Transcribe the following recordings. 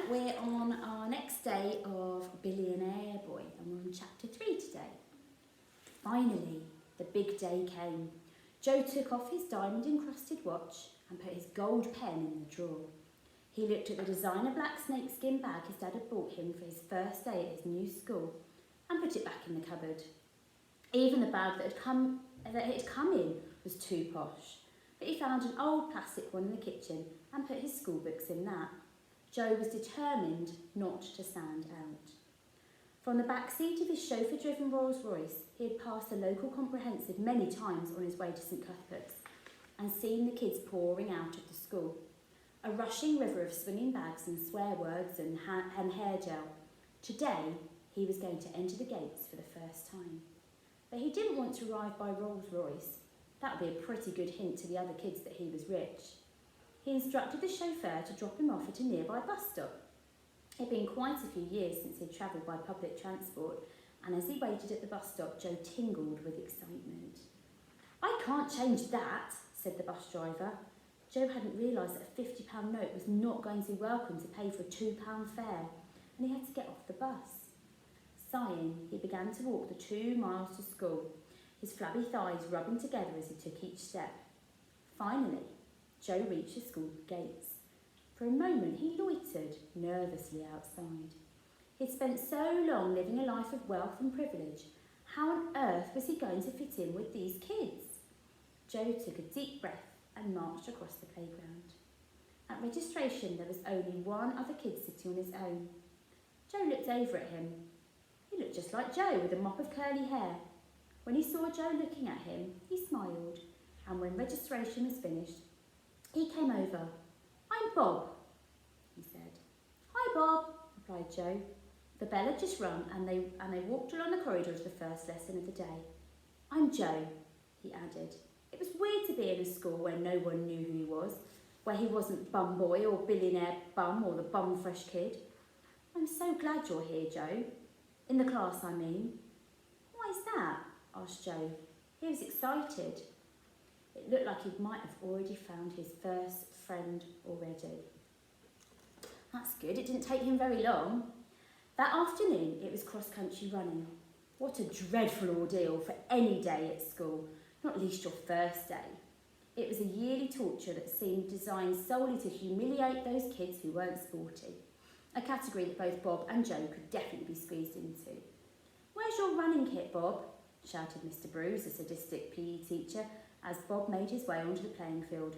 we're on our next day of Billionaire Boy and we're on chapter 3 today. Finally, the big day came. Joe took off his diamond-encrusted watch and put his gold pen in the drawer. He looked at the designer black snakeskin bag his dad had bought him for his first day at his new school and put it back in the cupboard. Even the bag that it had come in was too posh, but he found an old plastic one in the kitchen and put his school books in that. Joe was determined not to stand out. From the back seat of his chauffeur-driven Rolls-Royce, he had passed the local comprehensive many times on his way to St Cuthbert's and seen the kids pouring out of the school. A rushing river of swinging bags and swear words and hair gel. Today, he was going to enter the gates for the first time. But he didn't want to arrive by Rolls-Royce. That would be a pretty good hint to the other kids that he was rich. He instructed the chauffeur to drop him off at a nearby bus stop. It had been quite a few years since he had travelled by public transport, and as he waited at the bus stop, Joe tingled with excitement. "I can't change that," said the bus driver. Joe hadn't realised that a £50 note was not going to be welcome to pay for a £2 fare, and he had to get off the bus. Sighing, he began to walk the 2 miles to school, his flabby thighs rubbing together as he took each step. Finally, Joe reached the school gates. For a moment he loitered nervously outside. He'd spent so long living a life of wealth and privilege. How on earth was he going to fit in with these kids? Joe took a deep breath and marched across the playground. At registration there was only one other kid sitting on his own. Joe looked over at him. He looked just like Joe, with a mop of curly hair. When he saw Joe looking at him, he smiled, and when registration was finished, he came over. "I'm Bob," he said. "Hi, Bob," replied Joe. The bell had just rung, and they walked along the corridor to the first lesson of the day. "I'm Joe," he added. It was weird to be in a school where no one knew who he was, where he wasn't Bum Boy or Billionaire Bum or the Bum Fresh Kid. "I'm so glad you're here, Joe. In the class, I mean." "Why is that?" asked Joe. He was excited. It looked like he might have already found his first friend already. That's good, it didn't take him very long. That afternoon it was cross-country running. What a dreadful ordeal for any day at school, not least your first day. It was a yearly torture that seemed designed solely to humiliate those kids who weren't sporty, a category that both Bob and Joe could definitely be squeezed into. "Where's your running kit, Bob?" shouted Mr Bruce, a sadistic PE teacher, as Bob made his way onto the playing field.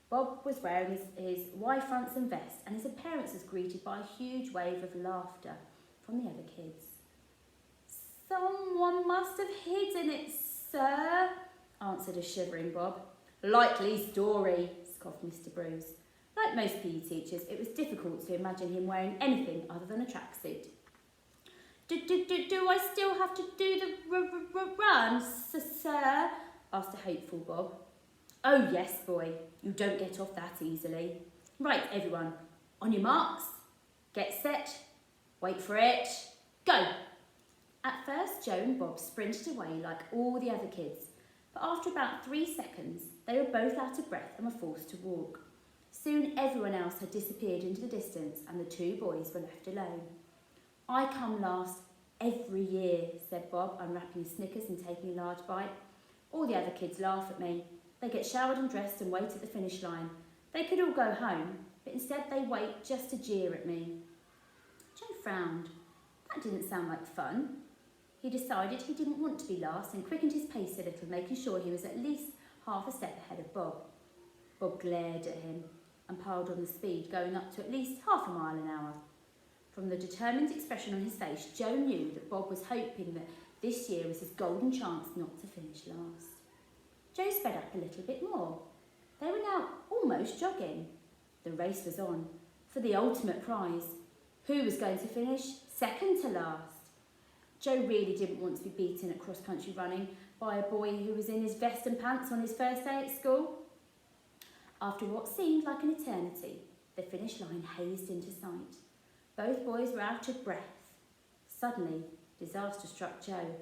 Bob was wearing his Y-fronts and vest, and his appearance was greeted by a huge wave of laughter from the other kids. "Someone must have hidden it, sir," answered a shivering Bob. "Likely story," scoffed Mr Bruce. Like most PE teachers, it was difficult to imagine him wearing anything other than a tracksuit. Do I still have to do the run, sir?" asked a hopeful Bob. "Oh yes, boy, you don't get off that easily. Right, everyone, on your marks, get set, wait for it, go!" At first, Joe and Bob sprinted away like all the other kids, but after about 3 seconds, they were both out of breath and were forced to walk. Soon everyone else had disappeared into the distance and the 2 boys were left alone. "I come last every year," said Bob, unwrapping his Snickers and taking a large bite. "All the other kids laugh at me. They get showered and dressed and wait at the finish line. They could all go home, but instead they wait just to jeer at me." Joe frowned. That didn't sound like fun. He decided he didn't want to be last and quickened his pace a little, making sure he was at least half a step ahead of Bob. Bob glared at him and piled on the speed, going up to at least half a mile an hour. From the determined expression on his face, Joe knew that Bob was hoping that this year was his golden chance not to finish last. Joe sped up a little bit more. They were now almost jogging. The race was on, for the ultimate prize. Who was going to finish second to last? Joe really didn't want to be beaten at cross-country running by a boy who was in his vest and pants on his first day at school. After what seemed like an eternity, the finish line hazed into sight. Both boys were out of breath. Suddenly, disaster struck Joe.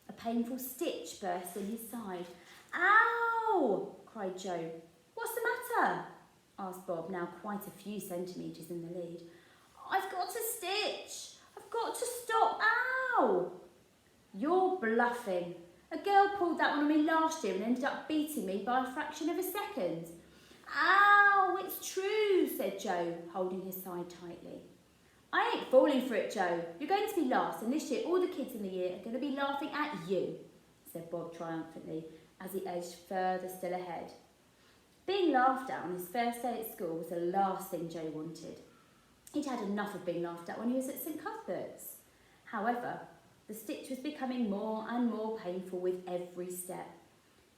A painful stitch burst in his side. "Ow!" cried Joe. "What's the matter?" asked Bob, now quite a few centimetres in the lead. want to stitch. I've got to stop. Ow! You're bluffing. A girl pulled that one on me last year and ended up beating me by a fraction of a second. Ow, it's true, said Joe, holding his side tightly. I ain't falling for it, Joe. You're going to be last, and this year all the kids in the year are going to be laughing at you, said Bob triumphantly as he edged further still ahead. Being laughed at on his first day at school was the last thing Joe wanted. He'd had enough of being laughed at when he was at St Cuthbert's. However, the stitch was becoming more and more painful with every step.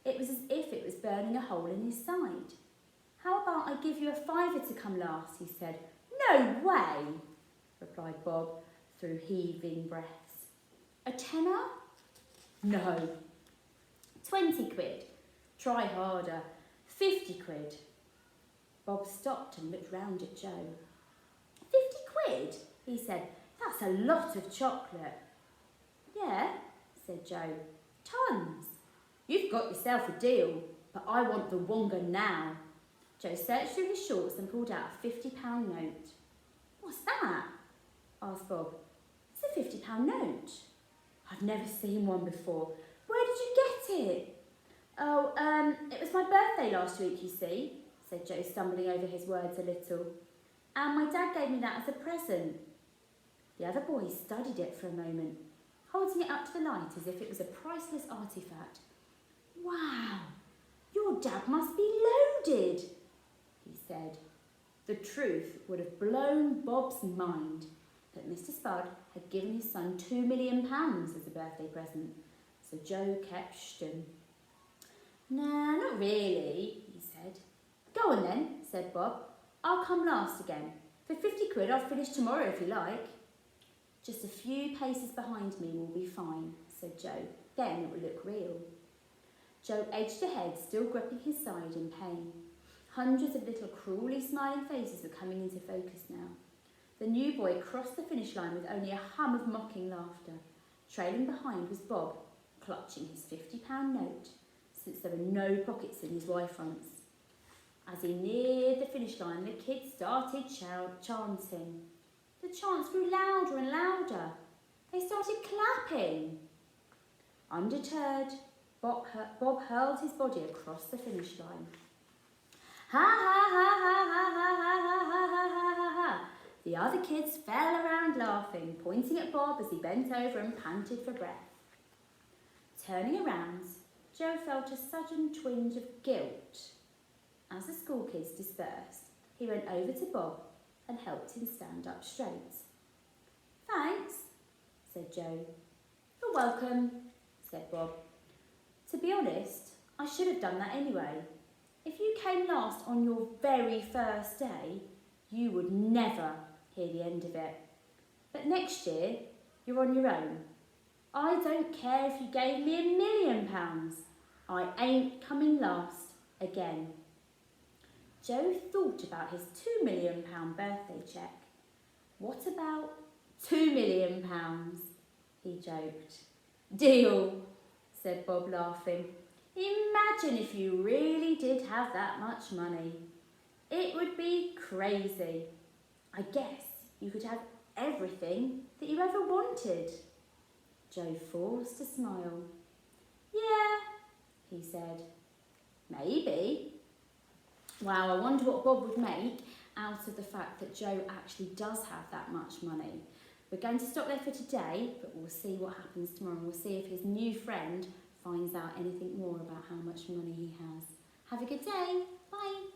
It was as if it was burning a hole in his side. How about I give you a £5 to come last, he said. No way, replied Bob through heaving breaths. A tenner? No. 20 quid. Try harder. 50 quid. Bob stopped and looked round at Joe. 50 quid? He said. That's a lot of chocolate. Yeah, said Joe. Tons. You've got yourself a deal, but I want the wonga now. Joe searched through his shorts and pulled out a £50 note. What's that? Asked Bob. It's a £50 note. I've never seen one before. Where did you get it? Oh, it was my birthday last week, you see, said Joe, stumbling over his words a little. And my dad gave me that as a present. The other boys studied it for a moment, holding it up to the light as if it was a priceless artefact. Wow, your dad must be loaded, he said. The truth would have blown Bob's mind that Mr Spud had given his son £2 million as a birthday present, so Joe kept shtum. Nah, not really, he said. Go on then, said Bob. I'll come last again. For 50 quid I'll finish tomorrow if you like. Just a few paces behind me will be fine, said Joe. Then it will look real. Joe edged ahead, still gripping his side in pain. Hundreds of little cruelly smiling faces were coming into focus now. The new boy crossed the finish line with only a hum of mocking laughter. Trailing behind was Bob, clutching his £50 note, since there were no pockets in his Y-fronts. As he neared the finish line, the kids started chanting. The chants grew louder and louder. They started clapping. Undeterred, Bob hurled his body across the finish line. Ha ha ha ha ha ha ha ha ha ha ha ha. The other kids fell around laughing, pointing at Bob as he bent over and panted for breath. Turning around, Joe felt a sudden twinge of guilt. As the school kids dispersed, he went over to Bob and helped him stand up straight. Thanks, said Joe. You're welcome, said Bob. To be honest, I should have done that anyway. If you came last on your very first day, you would never hear the end of it. But next year, you're on your own. I don't care if you gave me £1 million. I ain't coming last again. Joe thought about his £2 million birthday cheque. What about £2 million? He joked. Deal, said Bob, laughing. Imagine if you really did have that much money. It would be crazy. I guess you could have everything that you ever wanted. Joe forced a smile. Yeah, he said. Maybe. Wow, I wonder what Bob would make out of the fact that Joe actually does have that much money. We're going to stop there for today, but we'll see what happens tomorrow, and we'll see if his new friend finds out anything more about how much money he has. Have a good day. Bye.